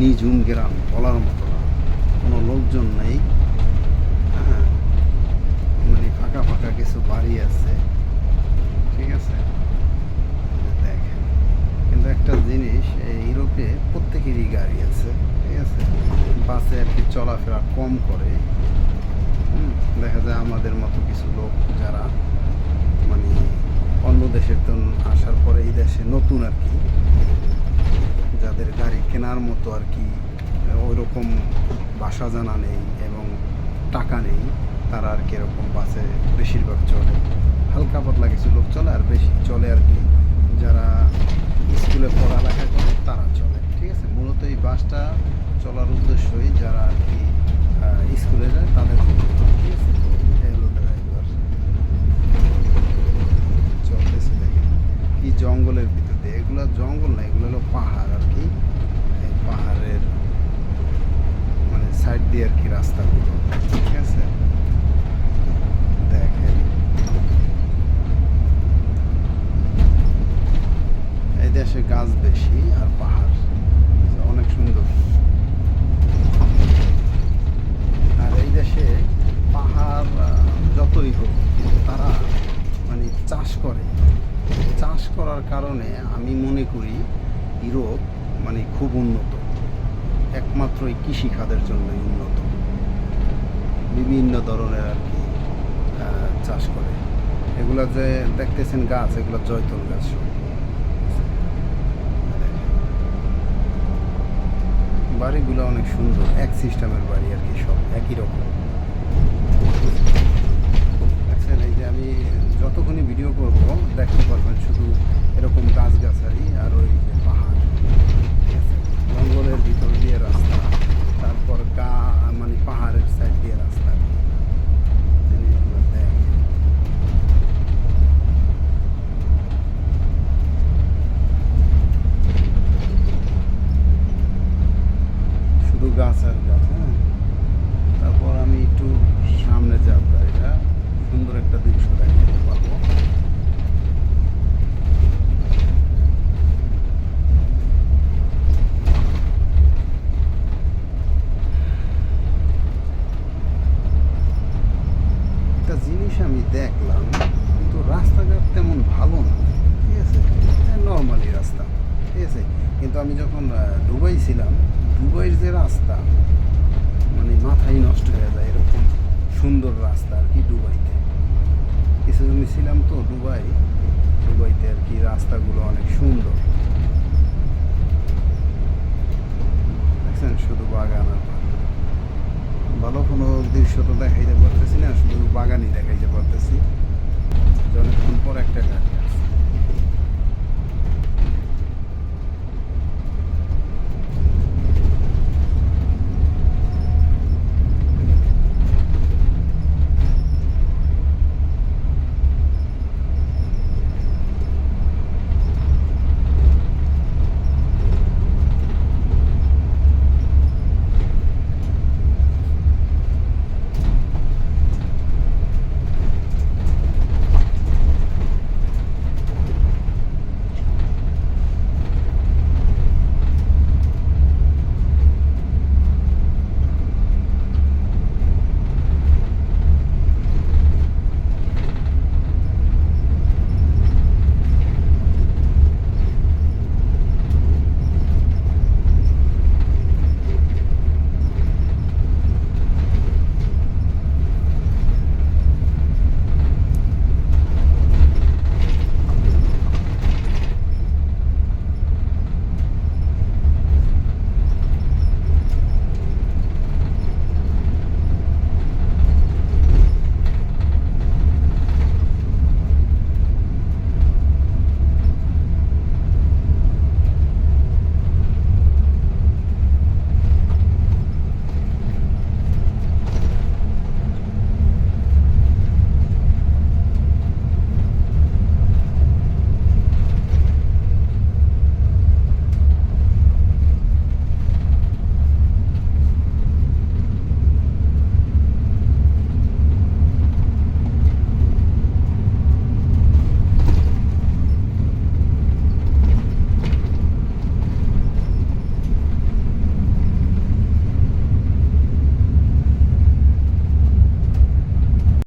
নিঝুম গ্রাম বলার মতো না, কোনো লোকজন নেই। হ্যাঁ, মানে ফাঁকা ফাঁকা কিছু বাড়ি আছে, ঠিক আছে। দেখেন, কিন্তু একটা জিনিস, এই ইউরোপে প্রত্যেকেরই গাড়ি আছে, ঠিক আছে। বাসে আর কি চলাফেরা কম করে। দেখা যায় আমাদের মতো কিছু লোক যারা মানে অন্য দেশের তো আসার পরে এই দেশে নতুন আর কি, যাদের গাড়ি কেনার মতো আর কি ওই রকম ভাষা জানা নেই এবং টাকা নেই, তারা আর কি এরকম বাসে বেশিরভাগ চলে। হালকা পাতলা কিছু লোক চলে, আর বেশি চলে আর কি যারা স্কুলে পড়ালেখা করে তারা চলে, ঠিক আছে। মূলত এই বাসটা চলার উদ্দেশ্যই যারা আর কি স্কুলে যায় তাদের জন্য, ঠিক আছে। এই হলো ড্রাইভার চলতেছে, দেখেন কি জঙ্গলের ভিতর দিয়ে। এগুলো জঙ্গল না, এগুলো হলো পাহাড় আর কি। এই পাহাড়ের মানে সাইড দিয়ে আর কি রাস্তাগুলো, ঠিক আছে। দেখেন এই দেশে গাছ বেশি আর পাহাড় অনেক সুন্দর। আর এই দেশে পাহাড় যতই হোক, কিন্তু তারা মানে চাষ করে। চাষ করার কারণে আমি মনে করি ইউরোপ মানে খুব উন্নত, একমাত্র এই কৃষিখাতের জন্যই উন্নত। বিভিন্ন ধরনের আর কি চাষ করে। এগুলো যে দেখতেছেন গাছ, এগুলো জয়তুল গাছ সব। বাড়িগুলো অনেক সুন্দর, এক সিস্টেমের বাড়ি আর কি, সব একই রকম। দেখছেন, এই যে আমি যতক্ষণই ভিডিও করব দেখতে পারবেন শুধু এরকম গাছগাছালি আর ওই যে পাহাড়, ঠিক আছে। জঙ্গলের ভিতর দিয়ে রাস্তা, তারপর মানে পাহাড়ের সাইড দিয়ে রাস্তা। জিনিসগুলো দেখেন, শুধু গাছ আর গাছ। হ্যাঁ, তারপর আমি একটু সামনে যাব, গাড়িটা সুন্দর একটা দৃশ্য দেখাতে পারবো। একটা জিনিস আমি দেখলাম, কিন্তু রাস্তাঘাট তেমন ভালো না, ঠিক আছে। নর্মালি রাস্তা, ঠিক আছে। কিন্তু আমি যখন দুবাই ছিলাম, দুবাইয়ের যে রাস্তা মানে মাথায় নষ্ট হয়ে যায়, এরকম সুন্দর রাস্তা আর কি দুবাইতে। কিছুদিন ছিলাম তো দুবাইতে আর কি রাস্তাগুলো অনেক সুন্দর। দেখছেন, শুধু বাগান আর বাগান। ভালো কোনো দৃশ্য তো দেখাইতে পারতেছি না, শুধু বাগানই দেখাইতে পারতেছি। অনেকক্ষণ পর একটা গাড়ি আসছে।